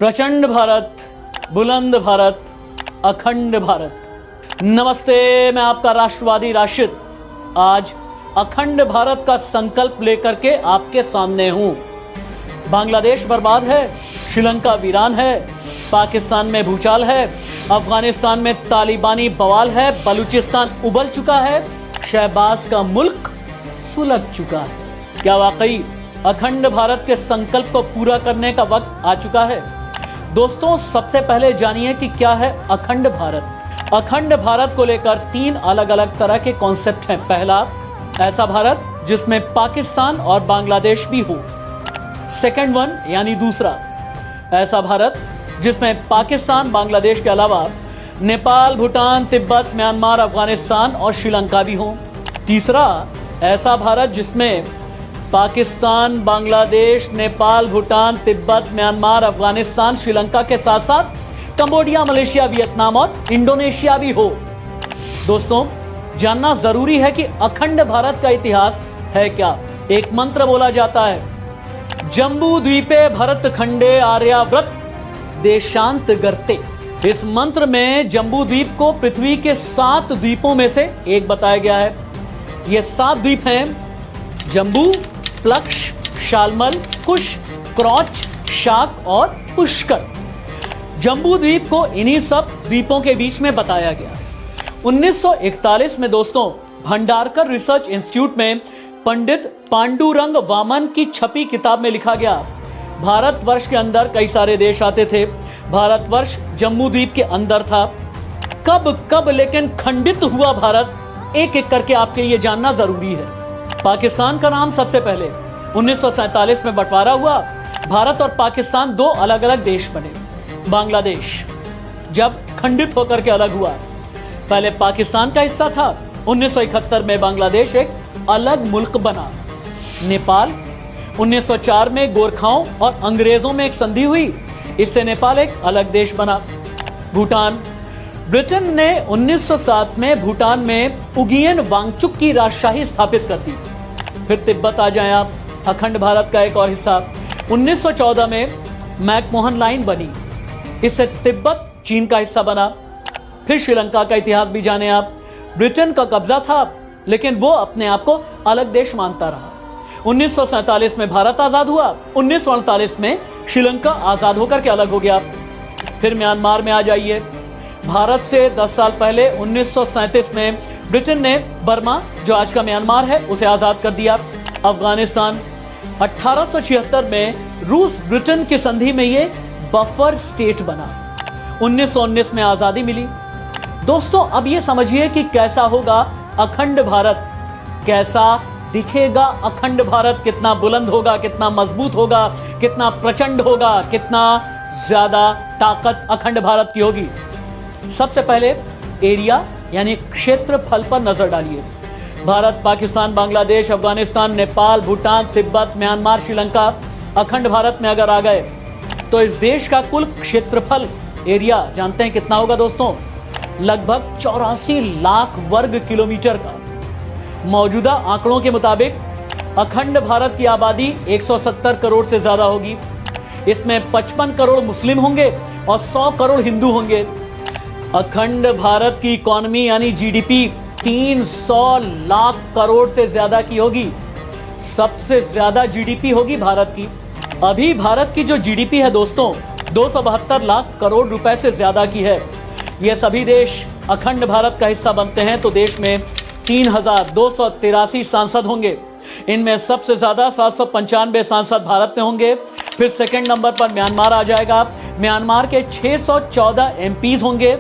प्रचंड भारत, बुलंद भारत, अखंड भारत। नमस्ते, मैं आपका राष्ट्रवादी राशिद आज अखंड भारत का संकल्प लेकर के आपके सामने हूं। बांग्लादेश बर्बाद है, श्रीलंका वीरान है, पाकिस्तान में भूचाल है, अफगानिस्तान में तालिबानी बवाल है, बलूचिस्तान उबल चुका है, शहबाज का मुल्क सुलग चुका है। क्या वाकई अखंड भारत के संकल्प को पूरा करने का वक्त आ चुका है? दोस्तों, सबसे पहले जानिए कि क्या है अखंड भारत। अखंड भारत को लेकर तीन अलग अलग तरह के कॉन्सेप्ट हैं। पहला, ऐसा भारत जिसमें पाकिस्तान और बांग्लादेश भी हो। सेकंड वन यानी दूसरा, ऐसा भारत जिसमें पाकिस्तान, बांग्लादेश के अलावा नेपाल, भूटान, तिब्बत, म्यांमार, अफगानिस्तान और श्रीलंका भी हो। तीसरा, ऐसा भारत जिसमें पाकिस्तान, बांग्लादेश, नेपाल, भूटान, तिब्बत, म्यांमार, अफगानिस्तान, श्रीलंका के साथ साथ कंबोडिया, मलेशिया, वियतनाम और इंडोनेशिया भी हो। दोस्तों, जानना जरूरी है कि अखंड भारत का इतिहास है क्या। एक मंत्र बोला जाता है, जम्बू द्वीपे भरत खंडे आर्याव्रत देशांत गर्ते। इस मंत्र में जम्बू द्वीप को पृथ्वी के 7 द्वीपों में से एक बताया गया है। ये 7 द्वीप हैं जम्बू, प्लक्ष, शालमल, कुश, क्रौच, शाक और पुष्कर। जम्बू द्वीप को इन्हीं सब द्वीपों के बीच में बताया गया। 1941 में दोस्तों भंडारकर रिसर्च इंस्टीट्यूट में पंडित पांडुरंग वामन की छपी किताब में लिखा गया, भारतवर्ष के अंदर कई सारे देश आते थे, भारतवर्ष जम्बू द्वीप के अंदर था। कब लेकिन खंडित हुआ भारत, एक एक करके आपके लिए जानना जरूरी है। पाकिस्तान का नाम सबसे पहले 1947 में बंटवारा हुआ। भारत और पाकिस्तान 2 अलग अलग देश बने। बांग्लादेश जब खंडित होकर के अलग हुआ, पहले पाकिस्तान का हिस्सा था। 1971 में बांग्लादेश एक अलग मुल्क बना। नेपाल 1904 में गोरखाओं और अंग्रेजों में एक संधि हुई, इससे नेपाल एक अलग देश बना। भूटान, ब्रिटेन ने 1907 में भूटान में उगियन वांगचुक की राजशाही स्थापित कर दी। फिर तिब्बत आ जाए आप, अखंड भारत का एक और हिस्सा। 1914 में मैकमोहन लाइन बनी, इससे तिब्बत चीन का हिस्सा बना। फिर श्रीलंका का इतिहास भी जाने आप। ब्रिटेन का कब्जा था, लेकिन वो अपने आप को अलग देश मानता रहा। 1947 में भारत आजाद हुआ, 1948 में श्रीलंका आजाद होकर के अलग हो गया। फिर म्यांमार में आ जाइए। भारत से 10 साल पहले 1937 में ब्रिटेन ने बर्मा, जो आज का म्यांमार है, उसे आजाद कर दिया। अफगानिस्तान 1876 में रूस ब्रिटेन की संधि में ये बफर स्टेट बना। 1919 में आजादी मिली। दोस्तों, अब ये समझिए कि कैसा होगा अखंड भारत, कैसा दिखेगा अखंड भारत, कितना बुलंद होगा, कितना मजबूत होगा, कितना प्रचंड होगा, कितना ज्यादा ताकत अखंड भारत की होगी। सबसे पहले एरिया यानी क्षेत्रफल पर नजर डालिए। भारत, पाकिस्तान, बांग्लादेश, अफगानिस्तान, नेपाल, भूटान, तिब्बत, म्यांमार, श्रीलंका अखंड भारत में अगर आ गए तो इस देश का कुल क्षेत्रफल, एरिया जानते हैं कितना होगा दोस्तों? लगभग 84 लाख वर्ग किलोमीटर का। मौजूदा आंकड़ों के मुताबिक अखंड भारत की आबादी 170 करोड़ से ज्यादा होगी। इसमें 55 करोड़ मुस्लिम होंगे और 100 करोड़ हिंदू होंगे। अखंड भारत की इकोनॉमी यानी जीडीपी 300 लाख करोड़ से ज्यादा की होगी। सबसे ज्यादा जीडीपी होगी भारत की। अभी भारत की जो जीडीपी है दोस्तों 272 लाख करोड़ रुपए से ज्यादा की है। ये सभी देश अखंड भारत का हिस्सा बनते हैं तो देश में 3283 सांसद होंगे। इनमें सबसे ज्यादा 795 सांसद भारत में होंगे। फिर सेकंड नंबर पर म्यांमार आ जाएगा। म्यांमार के 614 एमपीज होंगे।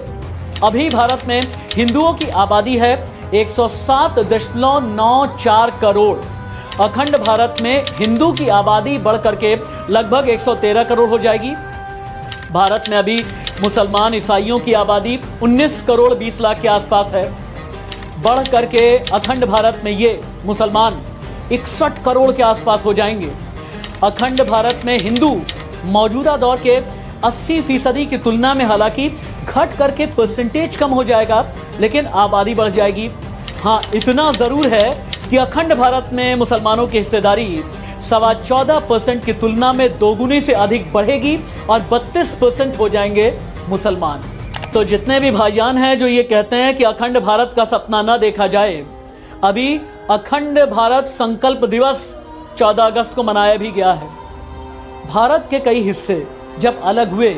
अभी भारत में हिंदुओं की आबादी है 107.94 करोड़। अखंड भारत में हिंदू की आबादी बढ़ करके लगभग 113 करोड़ हो जाएगी। भारत में अभी मुसलमान ईसाइयों की आबादी 19 करोड़ 20 लाख के आसपास है। बढ़ करके अखंड भारत में ये मुसलमान 61 करोड़ के आसपास हो जाएंगे। अखंड भारत में हिंदू मौजूदा दौर के 80% की तुलना में हालांकि घट करके परसेंटेज कम हो जाएगा, लेकिन आबादी बढ़ जाएगी। हाँ, इतना जरूर है कि अखंड भारत में मुसलमानों की हिस्सेदारी 14.25% की तुलना में दोगुनी से अधिक बढ़ेगी और 32% हो जाएंगे मुसलमान। तो जितने भी भाईजान हैं जो ये कहते हैं कि अखंड भारत का सपना ना देखा जाए, अभी अखंड भारत संकल्प दिवस 14 अगस्त को मनाया भी गया है। भारत के कई हिस्से जब अलग हुए,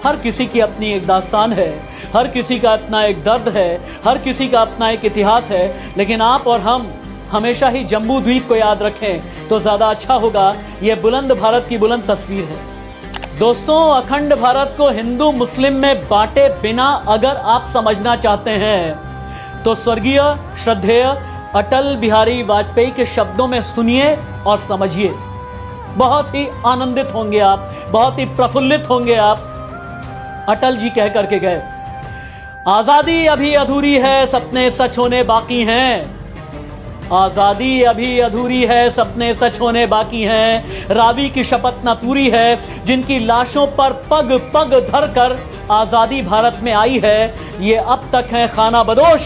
हर किसी की अपनी एक दास्तान है, हर किसी का अपना एक दर्द है, हर किसी का अपना एक इतिहास है, लेकिन आप और हम हमेशा ही जम्बू द्वीप को याद रखें तो ज्यादा अच्छा होगा। यह बुलंद भारत की बुलंद तस्वीर है। दोस्तों, अखंड भारत को हिंदू मुस्लिम में बांटे बिना अगर आप समझना चाहते हैं तो स्वर्गीय श्रद्धेय अटल बिहारी वाजपेयी के शब्दों में सुनिए और समझिए। बहुत ही आनंदित होंगे आप, बहुत ही प्रफुल्लित होंगे आप। अटल जी कह करके गए, आजादी अभी अधूरी है, सपने सच होने बाकी हैं। आजादी अभी अधूरी है, सपने सच होने बाकी हैं। रावी की शपथ न पूरी है, जिनकी लाशों पर पग पग धर कर आजादी भारत में आई है, ये अब तक है खाना बदोश,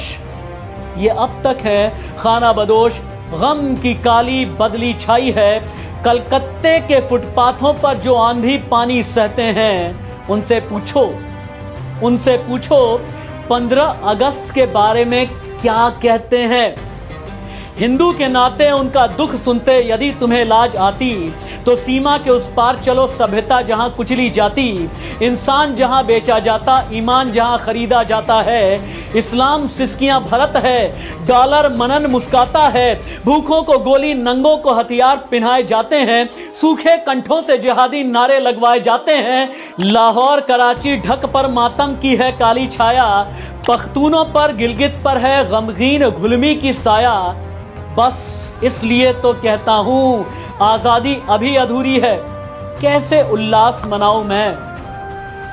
ये अब तक है खाना बदोश। गम की काली बदली छाई है। कलकत्ते के फुटपाथों पर जो आंधी पानी सहते हैं, उनसे पूछो 15 अगस्त के बारे में क्या कहते हैं। हिंदू के नाते उनका दुख सुनते यदि तुम्हें लाज आती, तो सीमा के उस पार चलो, सभ्यता जहां कुचली जाती, इंसान जहां बेचा जाता, ईमान जहां खरीदा जाता है। इस्लाम सिस्कियां भरत है, डॉलर मनन मुस्काता है। भूखों को गोली, नंगों को हथियार पिन्हाए जाते हैं, सूखे कंठों से जिहादी नारे लगवाए जाते हैं। लाहौर कराची ढक पर मातम की है काली छाया, पख्तूनों पर गिलगित पर है गमगीन गुलमी की साया। बस इसलिए तो कहता हूं आजादी अभी अधूरी है। कैसे उल्लास मनाऊं मैं,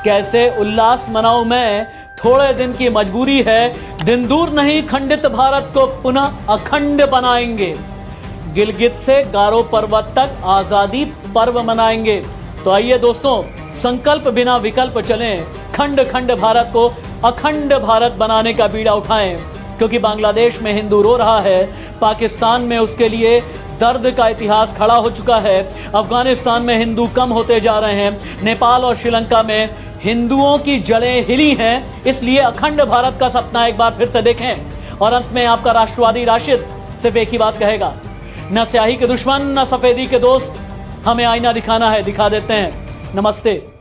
कैसे उल्लास मनाऊं मैं, थोड़े दिन की मजबूरी है। दिन दूर नहीं, खंडित भारत को पुनः अखंड बनाएंगे। गिलगित से गारो पर्वत तक आजादी पर्व मनाएंगे। तो आइए दोस्तों, संकल्प बिना विकल्प चलें, खंड खंड भारत को अखंड भारत बनाने का बीड़ा उठाएं। क्योंकि बांग्लादेश में हिंदू रो रहा है, पाकिस्तान में उसके लिए दर्द का इतिहास खड़ा हो चुका है, अफगानिस्तान में हिंदू कम होते जा रहे हैं, नेपाल और श्रीलंका में हिंदुओं की जड़ें हिली हैं। इसलिए अखंड भारत का सपना एक बार फिर से देखें। और अंत में आपका राष्ट्रवादी राशिद सिर्फ एक ही बात कहेगा, न स्याही के दुश्मन न सफेदी के दोस्त, हमें आईना दिखाना है, दिखा देते हैं। नमस्ते।